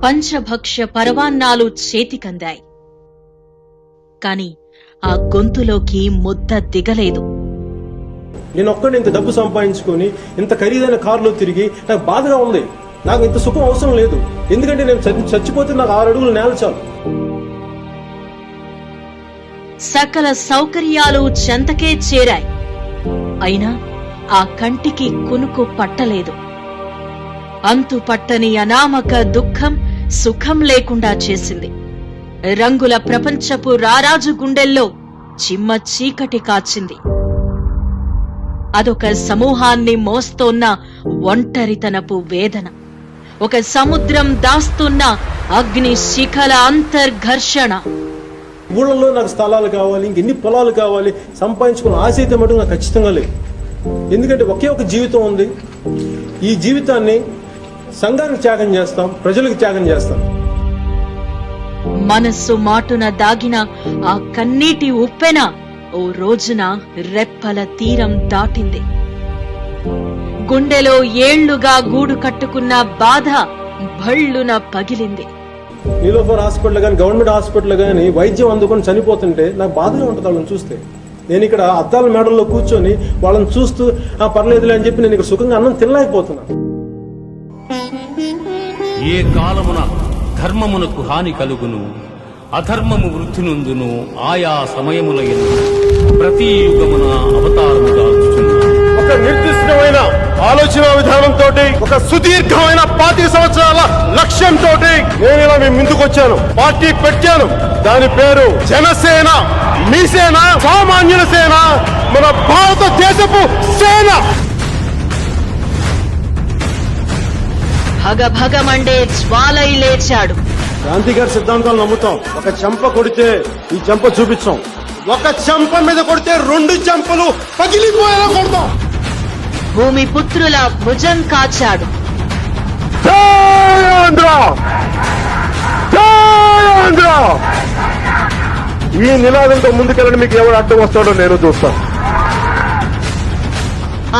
పంచభక్ష పరవాన్నాలు చేతికందాయి. కాని ఆ గొంతులోకి ముద్ద దిగలేదు. నేను ఒక్కడిని ఇంత డబ్బు సంపాదించుకొని ఇంత ఖరీదైన కారులో తిరిగి నాకు బాధగా ఉంది. నాకు ఇంత సుఖం అవసరం లేదు. ఎందుకంటే నేను చచ్చిపోతే నాకు 6 అడుగులు నేల చాలు. సకల సౌకర్యాలు చెంతకే చేరాయి. అయినా ఆ కంటికి కునుకు పట్టలేదు. అంతు పట్టని అనామక దుఃఖం సుఖం లేకుండా చేసింది. రంగుల ప్రపంచపు రారాజు గుండెల్లో చిమ్మ చీకటి కాచింది. అదొక సమూహాన్ని మోస్తోన్న ఒంటరితనపు వేదన. ఒక సముద్రం దాస్తున్న అగ్ని శిఖల అంతర్ఘర్షణ. ఊళ్ళలో నాకు స్థలాలు కావాలి, ఇంకెన్ని పొలాలు కావాలి, సంపాదించుకున్న ఆశ అయితే మటుకు నాకు ఖచ్చితంగా లేదు. ఎందుకంటే ఒకే ఒక జీవితం ఉంది. ఈ జీవితాన్ని సంఘానికి త్యాగం చేస్తాం, ప్రజలకు త్యాగం చేస్తాం. మనస్సు మాటున దాగిన ఆ కన్నీటి ఉప్పెన ఓ రోజున రెప్పల తీరం దాటింది. గుండెలో ఏళ్లుగా గూడు కట్టుకున్న బాధ భళ్ళున పగిలింది. నీలోఫర్ హాస్పిటల్ గాని, గవర్నమెంట్ హాస్పిటల్ గాని వైద్యం అందుకొని చనిపోతుంటే నాకు బాధగా ఉంటుంది వాళ్ళని చూస్తే. నేను ఇక్కడ అద్దాల మేడల్లో కూర్చొని వాళ్ళని చూస్తూ పర్లేదులే అని చెప్పి నేను ఇక్కడ సుఖంగా అన్నం తినలేకపోతున్నా. ఏ కాలమున ధర్మమునకు హాని కలుగును, అధర్మము వృద్ధి నుండును, ఆయా సమయముల యందు ప్రతి యుగమున అవతారము దాల్చుచున్నాను. ఒక నిర్దిష్టమైన ఆలోచన విధానంతో, ఒక సుదీర్ఘమైన 25 సంవత్సరాల లక్ష్యంతో నేను ఇలా మీ ముందుకు వచ్చాను. పార్టీ పెట్టాను. దాని పేరు జనసేన. మీ సేన, సామాన్యుల సేన, మన భారతదేశపు సేన. భగభగమండే జ్వాలై లేచాడు. గాంధీ గారి సిద్ధాంతాలు నమ్ముతాం. ఒక చెంప కొడితే ఈ చెంప చూపించాం. ఒక చెంప మీద కొడితే 2 చెంపలు పగిలిపోయేలా కొడతాం. భూమి పుత్రుల భుజం కాచాడు. జై ఆంధ్ర! జై ఆంధ్ర! ఈ నినాదంతో ముందుకెళ్ళని మీకు ఎవరు అడ్డం వస్తాడో నేను చూస్తాను.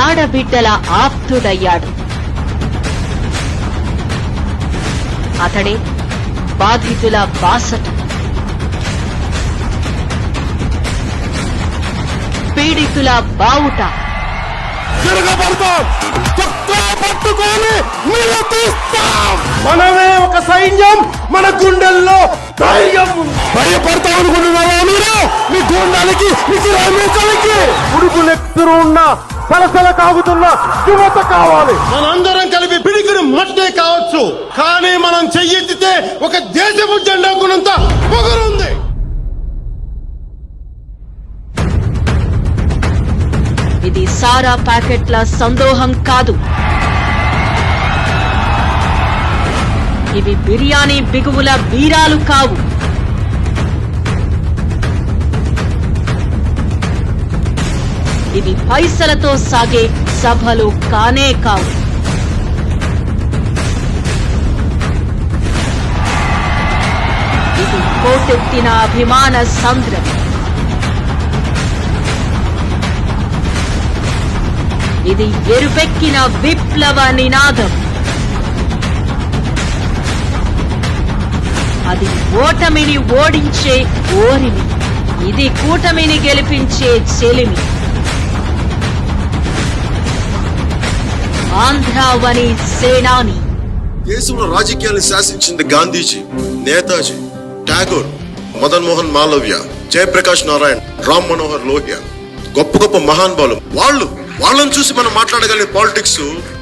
ఆడబిడ్డల ఆప్తుడయ్యాడు. అతడే బాధితుల బాసట. పీడితుల బావుట. మనమే ఒక సైన్యం. మన గుండెల్లో ధైర్యం. భయపడతాం అనుకుంటున్నారా మీరు? మీ గుండెలకి ఉడుకులెత్తురు ఉన్న సలసల కాగుతున్న యువత కావాలి. మనందరం కలిపి పిడికిని మట్టే కావచ్చు, కానీ మనం చెయ్యెత్తితే ఒక దేశపు జెండా గుణంత పొగరుంది. ఇది సారా ప్యాకెట్ల సందోహం కాదు. ఇవి బిర్యానీ బిగువుల బీరాలు కావు. ఇవి పైసలతో సాగే సభలు కానే కావు. ఇది కోటెత్తిన అభిమాన సంద్రం. ఇది ఎరుపెక్కిన విప్లవ నినాదం. అది ఓటమిని ఓడించే ఓరిమి. ఇది కూటమిని గెలిపించే చెలిమి. ఆంధ్రావని సేనాని. దేశంలో రాజకీయాన్ని శాసించింది గాంధీజీ, నేతాజీ, ఠాగూర్, మదన్ మోహన్ మాలవ్య, జయప్రకాష్ నారాయణ్, రామ్ మనోహర్ లోహియా. గొప్ప గొప్ప మహానుభావులు. వాళ్ళని చూసి మనం మాట్లాడగలిగే పాలిటిక్స్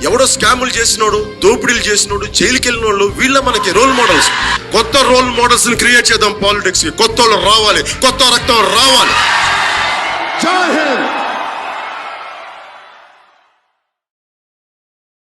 ఎవడో స్కాములు చేసినోడు, దోపిడీలు చేసినోడు, జైలుకి వెళ్ళిన వాళ్ళు, వీళ్ళ మనకి రోల్ మోడల్స్. కొత్త రోల్ మోడల్స్ ని క్రియేట్ చేద్దాం పాలిటిక్స్ కి. కొత్త వాళ్ళు రావాలి, కొత్త రక్తం రావాలి. జై హింద్.